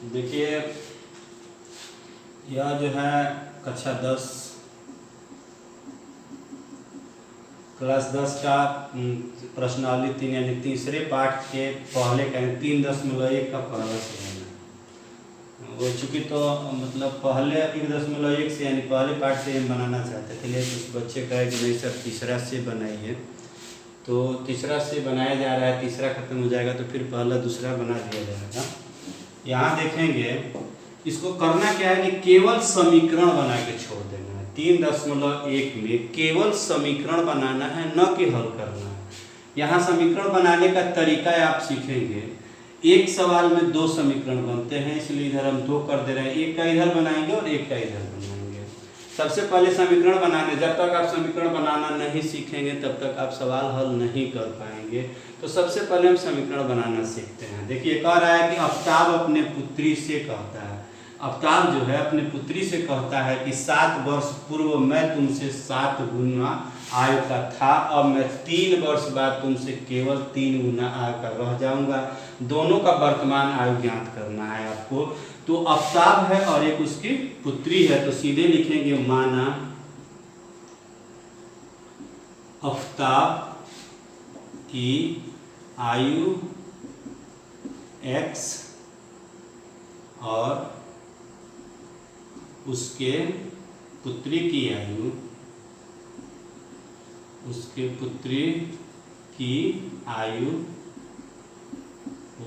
देखिए, यह जो है कक्षा 10 क्लास 10 का प्रश्नावली 3 यानी तीसरे पाठ के पहले का 3.1 का पहला सवाल है। वो चूँकि तो मतलब पहले 1.1 से यानी पहले पाठ से हम बनाना चाहते थे, लेकिन कुछ बच्चे कहे कि नहीं सर तीसरा से बनाइए, तो तीसरा से बनाया जा रहा है। तीसरा खत्म हो जाएगा तो फिर पहला दूसरा बना दिया जाएगा। यहाँ देखेंगे इसको करना क्या है कि केवल समीकरण बना के छोड़ देना है। 3.1 में केवल समीकरण बनाना है, न कि हल करना है। यहाँ समीकरण बनाने का तरीका आप सीखेंगे। एक सवाल में 2 समीकरण बनते हैं, इसलिए इधर हम 2 कर दे रहे हैं। एक का इधर बनाएंगे और एक का इधर बनाएंगे। सबसे पहले समीकरण बनाने, जब तक आप समीकरण बनाना नहीं सीखेंगे तब तक आप सवाल हल नहीं कर पाएंगे। तो सबसे पहले हम समीकरण बनाना सीखते हैं। देखिए कह रहा है कि आफ्ताब अपने पुत्री से कहता है, आफ्ताब जो है अपने पुत्री से कहता है कि 7 वर्ष पूर्व मैं तुमसे 7 गुना आय का था, अब मैं 3 वर्ष बाद तुमसे केवल 3 गुना आय का रह जाऊंगा। दोनों का वर्तमान आयु ज्ञात करना है आपको। तो आफ्ताब है और एक उसकी पुत्री है, तो सीधे लिखेंगे माना आफ्ताब की आयु x और उसके पुत्री की आयु, उसके पुत्री की आयु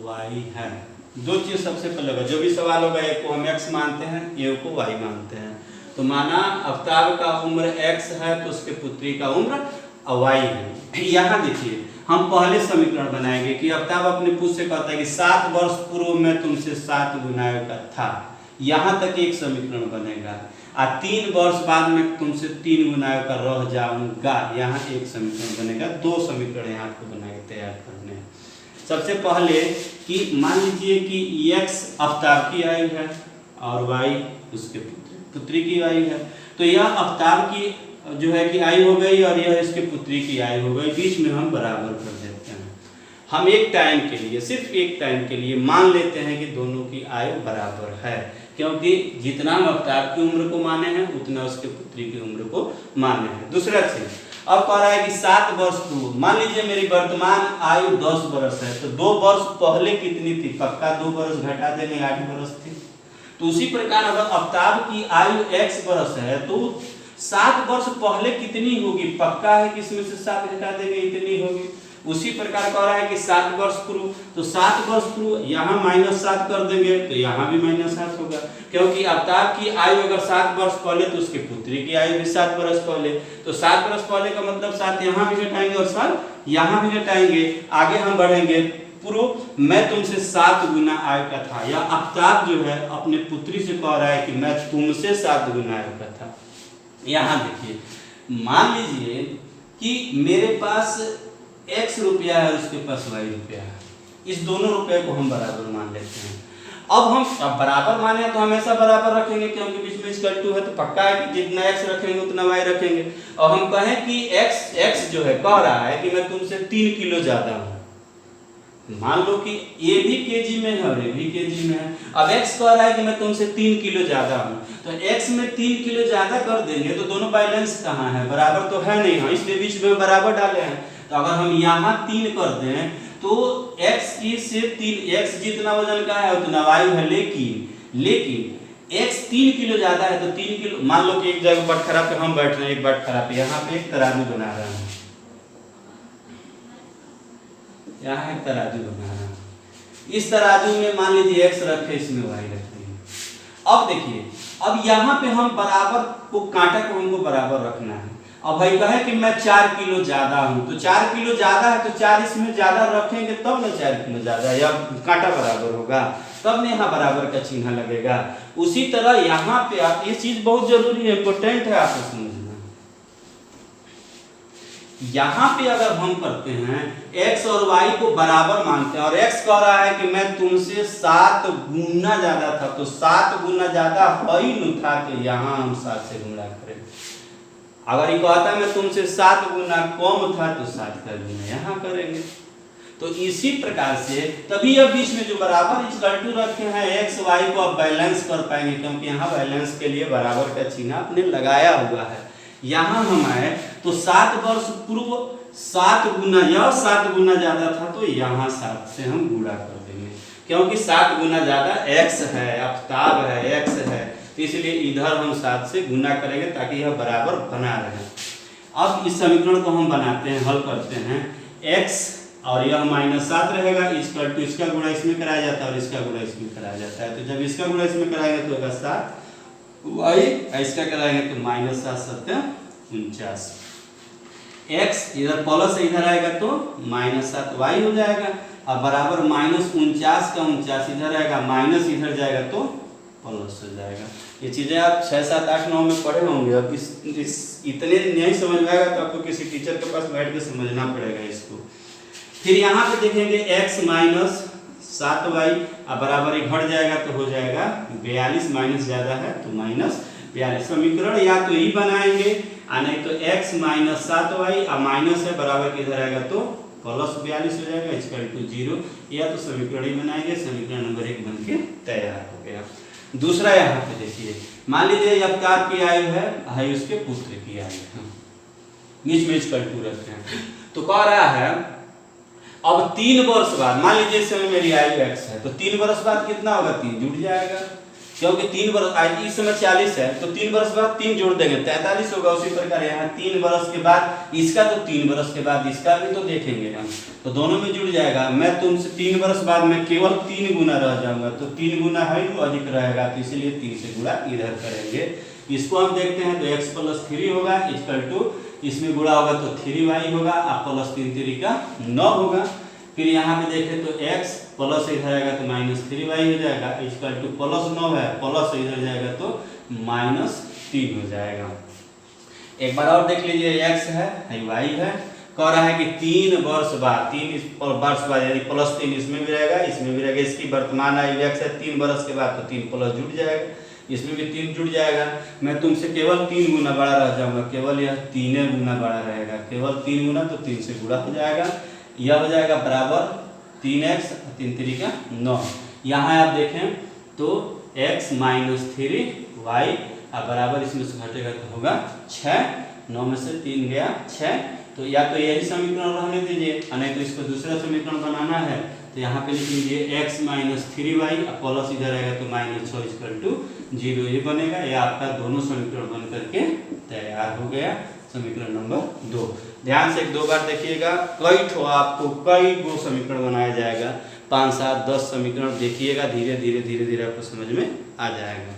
y है। 2 चीज सबसे पहले होगा, जो भी सवाल होगा एक को हम x मानते हैं, एक को y मानते हैं। तो माना आफ्ताब का उम्र x है तो उसके पुत्री का उम्र y है। यहाँ देखिए हम पहले समीकरण बनाएंगे कि आफ्ताब अपने पुत्र से कहता है कि 7 वर्ष पूर्व में तुमसे 7 गुना का था। यहाँ तक एक समीकरण बनेगा। 3 वर्ष बाद में तुमसे 3 गुना का रह जाऊंगा, यहाँ एक समीकरण बनेगा। 2 समीकरण यहाँ आपको बना के तैयार करने हैं। सबसे पहले कि मान लीजिए कि x आफ्ताब की आयु है और y उसके पुत्री की आयु है। तो यह आफ्ताब की जो है कि आयु हो गई और यह इसके पुत्री की आयु हो गई। बीच में हम बराबर कर देते हैं। हम एक टाइम के लिए, सिर्फ एक टाइम के लिए मान लेते हैं कि दोनों की आयु बराबर है, क्योंकि जितना हम आफ्ताब की उम्र को माने हैं उतना उसके पुत्री की उम्र को माने हैं। दूसरा चीज अब कह रहा है कि 7 वर्ष पूर्व, मान लीजिए मेरी वर्तमान आयु 10 वर्ष है, तो 2 वर्ष पहले कितनी थी? पक्का 2 वर्ष घटा देंगे, 8 वर्ष थी। तो उसी प्रकार अगर आफ्ताब की आयु x वर्ष है तो 7 वर्ष पहले कितनी होगी? पक्का है कि इसमें से 7 घटा देंगे, इतनी होगी। उसी प्रकार कह रहा है कि 7 वर्ष पूर्व, तो 7 वर्ष पूर्व यहाँ -7 कर देंगे तो यहाँ भी -7 होगा, क्योंकि आफ्ताब की आयु अगर 7 वर्ष पहले तो उसके पुत्री की आयु भी 7 वर्ष पहले। तो 7 वर्ष पहले का मतलब 7 यहाँ भी घटाएंगे और 7 यहाँ भी घटाएंगे। आगे हम बढ़ेंगे। पूर्व मैं तुमसे 7 गुना आयु का था। या आफ्ताब जो है अपने पुत्री से कह रहा है कि मैं तुमसे 7 गुना आयु का था। यहाँ देखिए मान लीजिए कि मेरे पास x रुपया है, उसके पास y रुपया है। इस दोनों रुपये को हम बराबर मान लेते हैं। अब हम बराबर माने तो हमेशा बराबर रखेंगे, क्योंकि बीच में इसका 2 है तो पक्का है कि जितना x रखेंगे उतना y रखेंगे। और हम कहें कि x जो है कह रहा है कि मैं तुमसे 3 किलो ज्यादा हूँ। मान लो कि ये भी केजी में है और ये भी केजी में है। अब x कह रहा है कि मैं तुमसे 3 किलो ज्यादा हूँ, तो x में 3 किलो ज्यादा कर देंगे तो दोनों बैलेंस कहाँ है? बराबर तो है नहीं, इसलिए बीच में बराबर डाले हैं। तो अगर हम यहाँ 3 कर दें तो x से 3, x जितना वजन का है उतना y है, लेकिन x 3 किलो ज्यादा है तो 3 किलो। मान लो कि एक जगह बटखरा पे हम बैठ रहे हैं, एक बटखरा पे यहाँ पे एक तराजू बना रहे हैं, यहाँ एक तराजू बना रहा है। इस तराजू में मान लीजिए x रखे, इसमें y रख देंगे। अब देखिए अब यहाँ पे हम बराबर को, कांटा को हमको बराबर रखना है। अब भाई कहे कि मैं 4 किलो ज्यादा हूँ, तो 4 किलो ज्यादा है तो 4 इसमें ज्यादा रखेंगे तब ना 4 किलो ज्यादा या कांटा बराबर होगा, तब ना यहाँ बराबर का चिन्ह लगेगा। उसी तरह यहाँ पे आप, ये चीज बहुत जरूरी है, इंपोर्टेंट है आपको समझना। यहाँ पे अगर हम करते हैं x और y को बराबर मानते हैं और x कह रहा है कि मैं तुमसे 7 गुना ज्यादा था, तो 7 गुना ज्यादा ही न था कि यहाँ हम 7 से गुणा करें। अगर ये कहता है मैं तुमसे 7 गुना कम था तो 7 का गुना यहाँ करेंगे। तो इसी प्रकार से तभी अब बीच में जो बराबर इक्वल टू रखे हैं एक्स वाई को अब बैलेंस कर पाएंगे, क्योंकि यहाँ बैलेंस के लिए बराबर का चिन्ह आपने लगाया हुआ है। यहाँ हम आए तो 7 वर्ष पूर्व 7 गुना, यह 7 गुना ज्यादा था तो यहाँ 7 से हम गुणा कर देंगे, क्योंकि 7 गुना ज्यादा एक्स है, आफ्ताब है, एक्स है, तो इसलिए इधर हम 7 से गुना करेंगे ताकि यह बराबर बना रहे। अब इस समीकरण को हम बनाते हैं, हल करते हैं। x और यह -7 रहेगा, इक्वल टू इसका गुणा इसमें कराया जाता है और इसका गुणा इसमें कराया जाता है। तो जब इसका गुणा इसमें कराएंगे तो होगा 7y, इसका कराएंगे तो -7 × 49। x इधर प्लस इधर आएगा तो -7y हो जाएगा, और बराबर -49 का 49 इधर आएगा, माइनस इधर जाएगा तो प्लस हो जाएगा। ये चीजें आप 6, 7, 8, 9 में पढ़े होंगे। अब इस इतने नहीं समझ में आएगा तो आपको किसी टीचर के पास बैठ के समझना पड़ेगा इसको। फिर यहाँ पे देखेंगे x -7y बराबर घट जाएगा तो हो जाएगा 42, माइनस ज्यादा है तो -42। समीकरण या तो यही बनाएंगे और नहीं तो x -7y और माइनस है बराबर किधर आएगा तो +42 हो जाएगा, इक्वल टू 0, या तो समीकरण ही बनाएंगे। समीकरण नंबर 1 बन के तैयार हो गया। दूसरा यहाँ पे देखिए, मान लीजिए अवतार की आयु है भाई उसके पुत्र की आयु है, बीच में इक्वल टू रखते हैं, तो कह रहा है अब 3 वर्ष बाद, मान लीजिए इस समय मेरी आयु x है तो 3 वर्ष बाद कितना होगा, 3 जुड़ जाएगा, क्योंकि 3 वर्ष इस समय 40 है तो 3 वर्ष बाद 3 जोड़ देंगे 43 होगा। उसी प्रकार यहाँ 3 वर्ष के बाद इसका तो 3 वर्ष के बाद इसका भी तो देखेंगे हम, तो दोनों में जुड़ जाएगा। मैं तुमसे 3 वर्ष बाद में केवल 3 गुना रह जाऊंगा, तो 3 गुना है तो अधिक रहेगा, तो इसलिए 3 से गुणा इधर करेंगे। इसको हम देखते हैं तो x + 3 होगा, इक्वल टू इसमें गुणा होगा तो 3y होगा, और +3 3 का 9 होगा। फिर यहाँ पे देखें तो x प्लस इधर आएगा तो -3y हो जाएगा, इक्वल टू +9 है, प्लस इधर जाएगा तो -3 हो जाएगा। एक बार और देख लीजिए, x है y है, कह रहा है कि 3 वर्ष बाद, 3 वर्ष बाद यानी +3 इसमें भी रहेगा, इसमें भी रहेगा। इसकी वर्तमान आयु x है 3 वर्ष के बाद तो 3 प्लस जुड़ जाएगा, इसमें भी 3 जुड़ जाएगा। मैं तुमसे केवल 3 गुना बड़ा रह जाऊंगा, केवल यह 3 गुना बड़ा रहेगा, केवल 3 गुना तो 3 से गुणा हो जाएगा, यह हो जाएगा बराबर 3x 3 3 का 9। यहाँ आप देखें तो x -3y बराबर इसमें से घटेगा तो होगा 6, 9 में से 3 गया 6, तो या तो यही समीकरण रहने दीजिए, नहीं तो इसको दूसरा समीकरण बनाना है तो यहाँ पे लिख लीजिए x -3y प्लस इधर आएगा तो -6 = 0, ये बनेगा। ये आपका दोनों समीकरण बन करके तैयार हो गया, समीकरण नंबर 2। ध्यान से 1-2 बार देखिएगा, आपको कई गो समीकरण बनाया जाएगा, 5, 7, 10 समीकरण देखिएगा, धीरे धीरे आपको समझ में आ जाएगा।